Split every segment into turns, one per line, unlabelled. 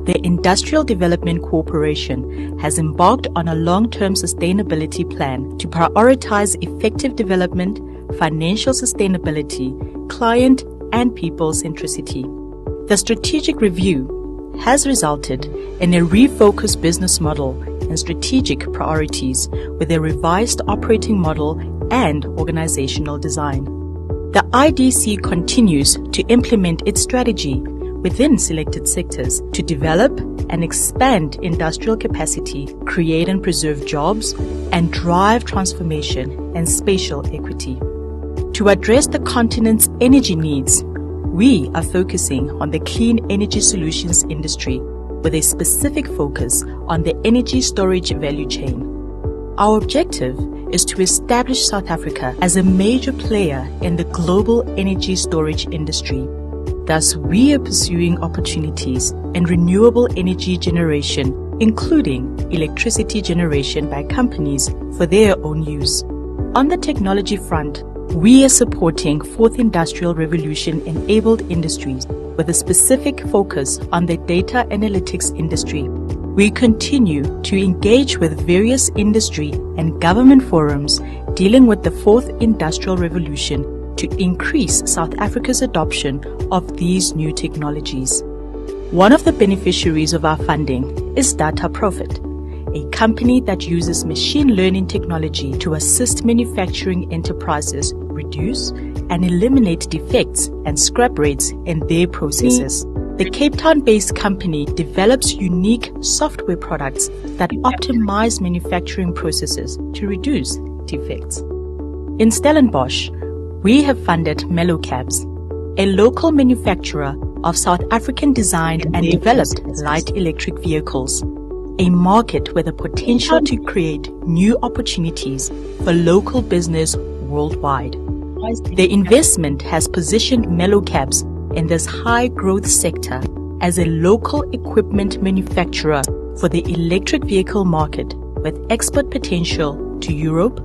the Industrial Development Corporation has embarked on a long-term sustainability plan to prioritize effective development, financial sustainability, client and people centricity. The strategic review has resulted in a refocused business model and strategic priorities with a revised operating model and organizational design. The IDC continues to implement its strategy within selected sectors to develop and expand industrial capacity, create and preserve jobs, and drive transformation and spatial equity. To address the continent's energy needs, we are focusing on the clean energy solutions industry with a specific focus on the energy storage value chain. Our objective is to establish South Africa as a major player in the global energy storage industry. Thus, we are pursuing opportunities in renewable energy generation, including electricity generation by companies for their own use. On the technology front, we are supporting Fourth Industrial Revolution-enabled industries with a specific focus on the data analytics industry. We continue to engage with various industry and government forums dealing with the Fourth Industrial Revolution to increase South Africa's adoption of these new technologies. One of the beneficiaries of our funding is Data Profit, a company that uses machine learning technology to assist manufacturing enterprises reduce and eliminate defects and scrap rates in their processes. The Cape Town-based company develops unique software products that optimize manufacturing processes to reduce defects. In Stellenbosch, we have funded Mellowcabs, a local manufacturer of South African designed and developed light electric vehicles, a market with the potential to create new opportunities for local business worldwide. The investment has positioned Mellowcabs in this high-growth sector as a local equipment manufacturer for the electric vehicle market with export potential to Europe,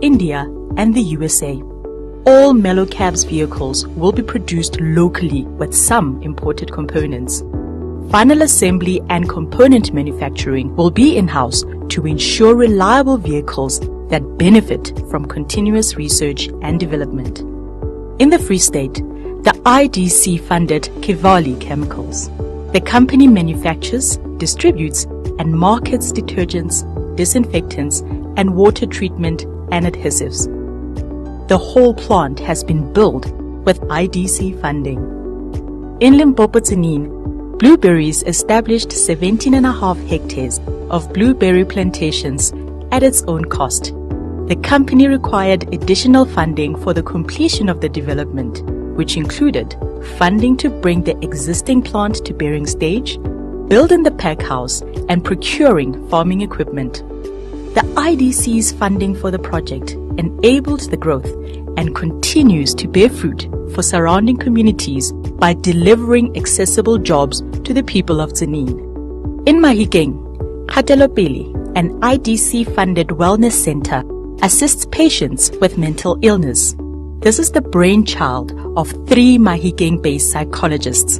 India, and the USA. All Mellowcabs vehicles will be produced locally with some imported components. Final assembly and component manufacturing will be in-house to ensure reliable vehicles that benefit from continuous research and development. In the Free State, the IDC funded Kivali Chemicals. The company manufactures, distributes, and markets detergents, disinfectants, and water treatment and adhesives. The whole plant has been built with IDC funding. In Limpopo, Tzaneen, Blueberries established 17.5 hectares of blueberry plantations at its own cost. The company required additional funding for the completion of the development, which included funding to bring the existing plant to bearing stage, building the pack house, and procuring farming equipment. The IDC's funding for the project enabled the growth and continues to bear fruit for surrounding communities by delivering accessible jobs to the people of Tzaneen. In Mahikeng, Kgatelopele, an IDC-funded wellness center, assists patients with mental illness. This is the brainchild of 3 Mahikeng-based psychologists.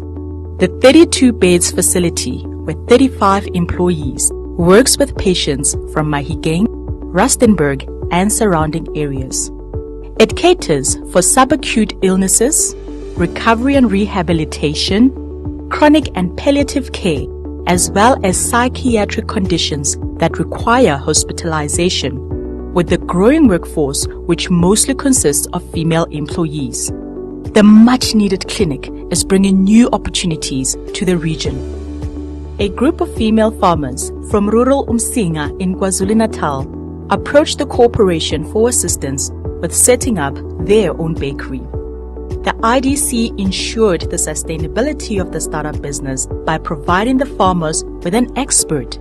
The 32 beds facility with 35 employees works with patients from Mahikeng, Rustenburg, and surrounding areas. It caters for subacute illnesses, recovery and rehabilitation, chronic and palliative care, as well as psychiatric conditions that require hospitalization, with the growing workforce which mostly consists of female employees. The much-needed clinic is bringing new opportunities to the region. A group of female farmers from rural Umsinga in KwaZulu-Natal approached the corporation for assistance with setting up their own bakery. The IDC ensured the sustainability of the startup business by providing the farmers with an expert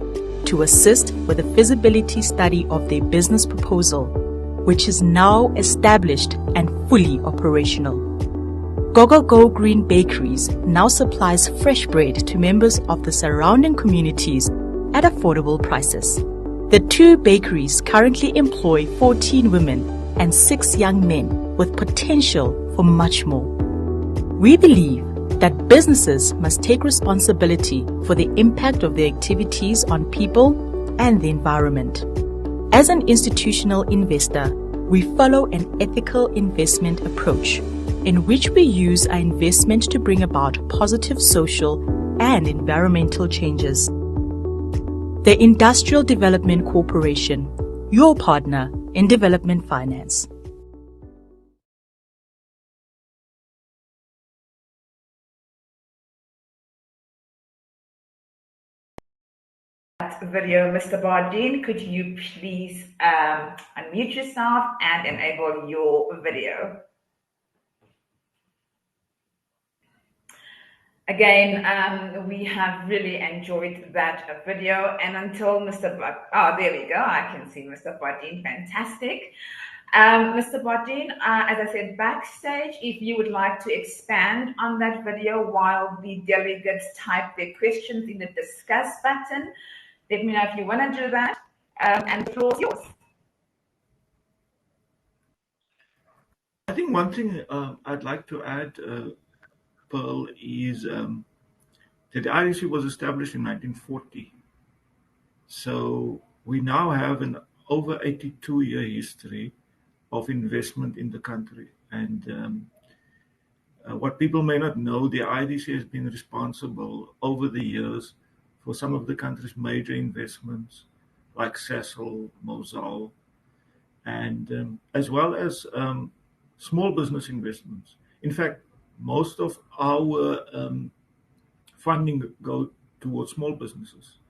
to assist with the feasibility study of their business proposal, which is now established and fully operational. Go Green Bakeries now supplies fresh bread to members of the surrounding communities at affordable prices. The 2 bakeries currently employ 14 women and 6 young men with potential for much more. We believe that businesses must take responsibility for the impact of their activities on people and the environment. As an institutional investor, we follow an ethical investment approach in which we use our investment to bring about positive social and environmental changes. The Industrial Development Corporation, your partner in development finance.
Video, Mr. Bardien, could you please unmute yourself and enable your video? Again, we have really enjoyed that video, and until Mr. There we go, I can see Mr. Bardien, fantastic. Mr. Bardien, as I said backstage, if you would like to expand on that video while the delegates type their questions in the discuss button, let me know if you want to do that, and the floor is yours.
I think one thing I'd like to add, Pearl, is that the IDC was established in 1940. So we now have an over 82-year history of investment in the country. And what people may not know, the IDC has been responsible over the years for some of the country's major investments, like Cecil, Mosal, and as well as small business investments. In fact, most of our funding go towards small businesses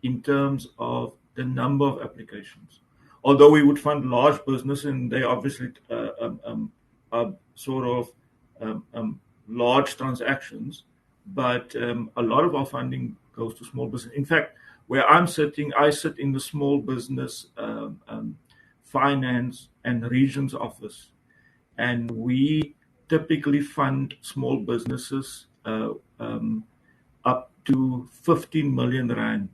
in terms of the number of applications. Although we would fund large business, and they obviously are sort of large transactions, but a lot of our funding goes to small business. In fact, where I'm sitting, I sit in the small business finance and regions office, and we typically fund small businesses up to 15 million rand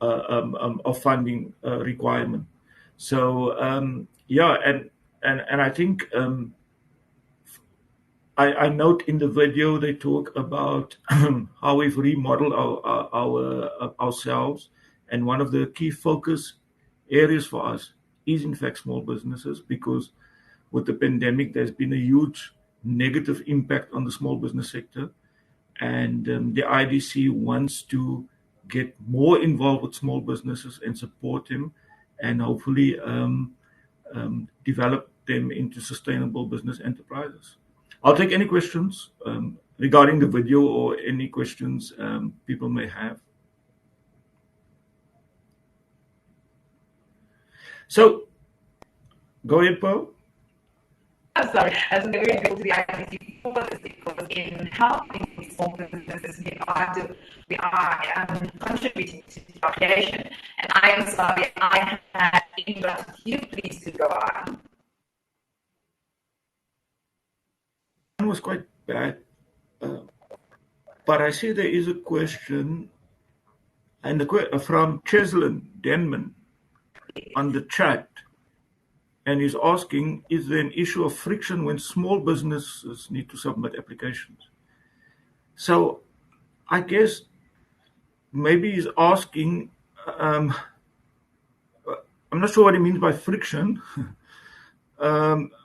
of funding requirement. So yeah, and I think I note in the video they talk about how we've remodeled ourselves, and one of the key focus areas for us is in fact small businesses, because with the pandemic there's been a huge negative impact on the small business sector, and the IDC wants to get more involved with small businesses and support them, and hopefully develop them into sustainable business enterprises. I'll take any questions regarding the video or any questions people may have. So, go ahead, Paul.
I'm sorry, as we go to the IDC for this, because in helping small businesses, we are contributing to the population. And I am sorry, I had interrupted you. Please to go on.
It was quite bad, but I see there is a question, and from Cheslin Denman on the chat, and he's asking, is there an issue of friction when small businesses need to submit applications? So I guess maybe he's asking, I'm not sure what he means by friction.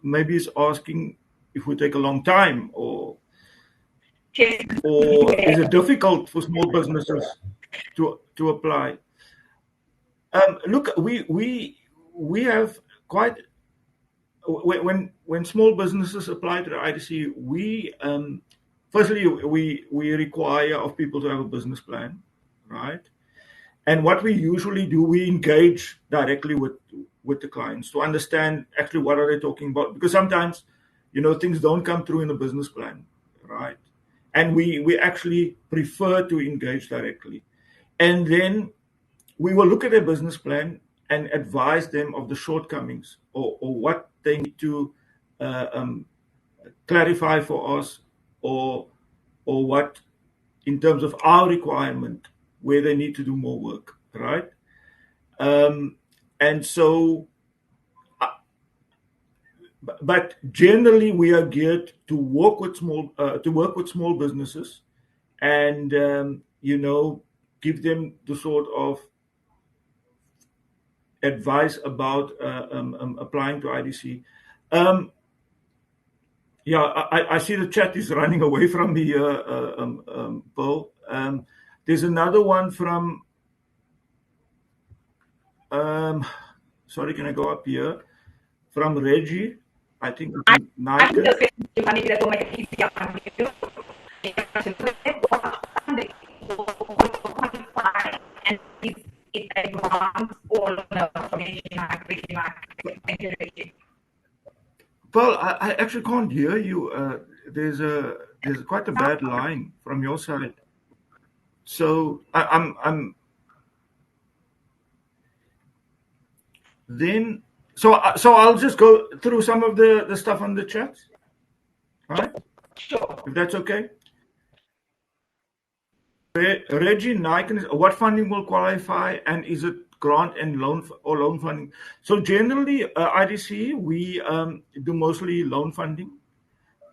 Maybe he's asking if we take a long time, or is it difficult for small businesses to apply? Look, we have quite, when small businesses apply to the IDC, we firstly we require of people to have a business plan, right? And what we usually do, we engage directly with the clients to understand actually what are they talking about, because sometimes things don't come through in the business plan, right? And we actually prefer to engage directly, and then we will look at their business plan and advise them of the shortcomings, or what they need to clarify for us, or what, in terms of our requirement, where they need to do more work, right? And so but generally we are geared to work with small businesses, and give them the sort of advice about applying to IDC. Um, yeah, I see the chat is running away from me, Paul. There's another one from. Sorry, can I go up here? From Reggie, I think
I think
Nike.
that's maybe that will make it easier for you. And it's a grant or no information. Thank you, Reggie.
Paul, I actually can't hear you. There's quite a bad line from your side. So I'm then. So I'll just go through some of the stuff on the chat. All right,
Sure.
if that's okay. Reggie Nike, what funding will qualify, and is it grant and loan or loan funding? So generally, IDC, we do mostly loan funding,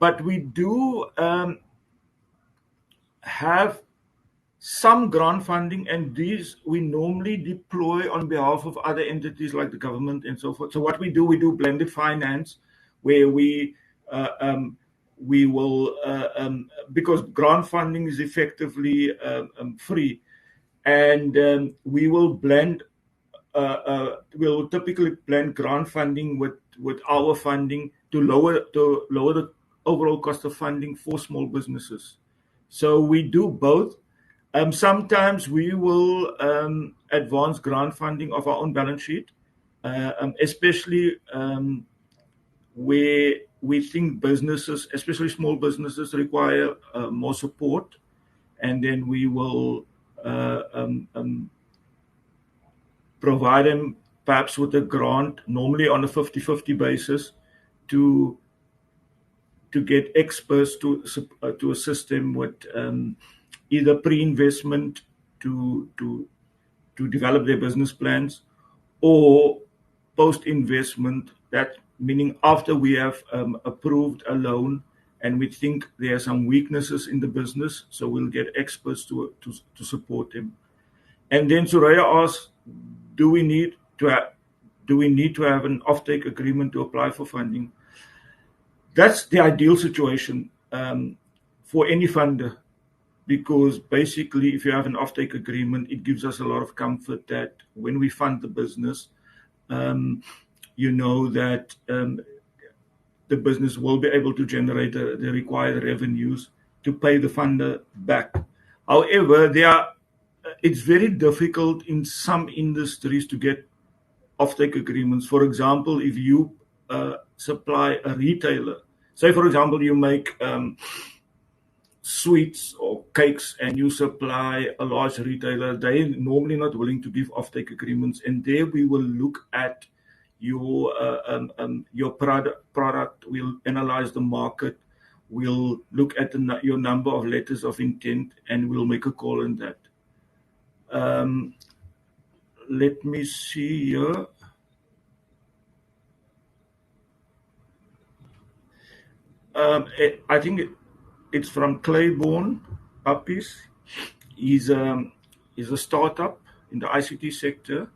but we do have some grant funding, and these we normally deploy on behalf of other entities like the government and so forth. So what we do blended finance, where we will because grant funding is effectively free, and we will blend. We'll typically blend grant funding with our funding to lower the overall cost of funding for small businesses. So we do both. Sometimes we will advance grant funding of our own balance sheet, especially where we think businesses, especially small businesses, require more support, and then we will provide them perhaps with a grant, normally on a 50-50 basis, to get experts to assist them with either pre-investment to develop their business plans, or post-investment, that meaning after we have approved a loan and we think there are some weaknesses in the business, so we'll get experts to support them. And then Soraya asks, do we need to have an offtake agreement to apply for funding? That's the ideal situation for any funder, because basically, if you have an offtake agreement, it gives us a lot of comfort that when we fund the business, that the business will be able to generate the required revenues to pay the funder back. However, it's very difficult in some industries to get offtake agreements. For example, if you supply a retailer, say for example you make sweets or cakes and you supply a large retailer, they're normally not willing to give offtake agreements, and there we will look at your product. We'll analyze the market. We'll look at your number of letters of intent, and we'll make a call on that. Let me see here. I think it's from Claiborne Uppies. He's a startup in the ICT sector,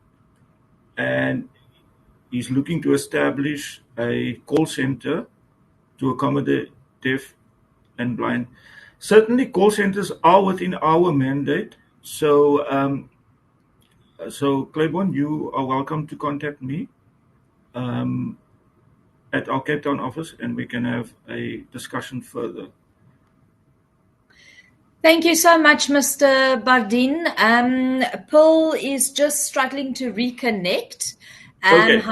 and he's looking to establish a call center to accommodate deaf and blind. Certainly, call centers are within our mandate. So, Claiborne, you are welcome to contact me at our Cape Town office, and we can have a discussion further.
Thank you so much, Mr. Bardien. Paul is just struggling to reconnect.
Okay.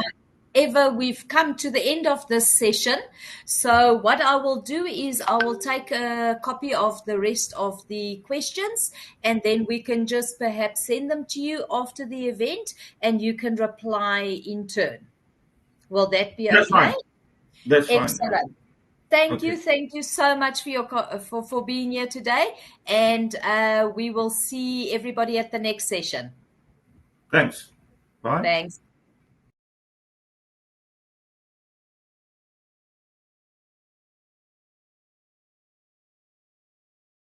However, we've come to the end of this session. So what I will do is I will take a copy of the rest of the questions, and then we can just perhaps send them to you after the event, and you can reply in turn. Will that be
That's
okay?
fine. That's fine.
Excellent. Thank you so much for being here today, and we will see everybody at the next session.
Thanks. Bye.
Thanks.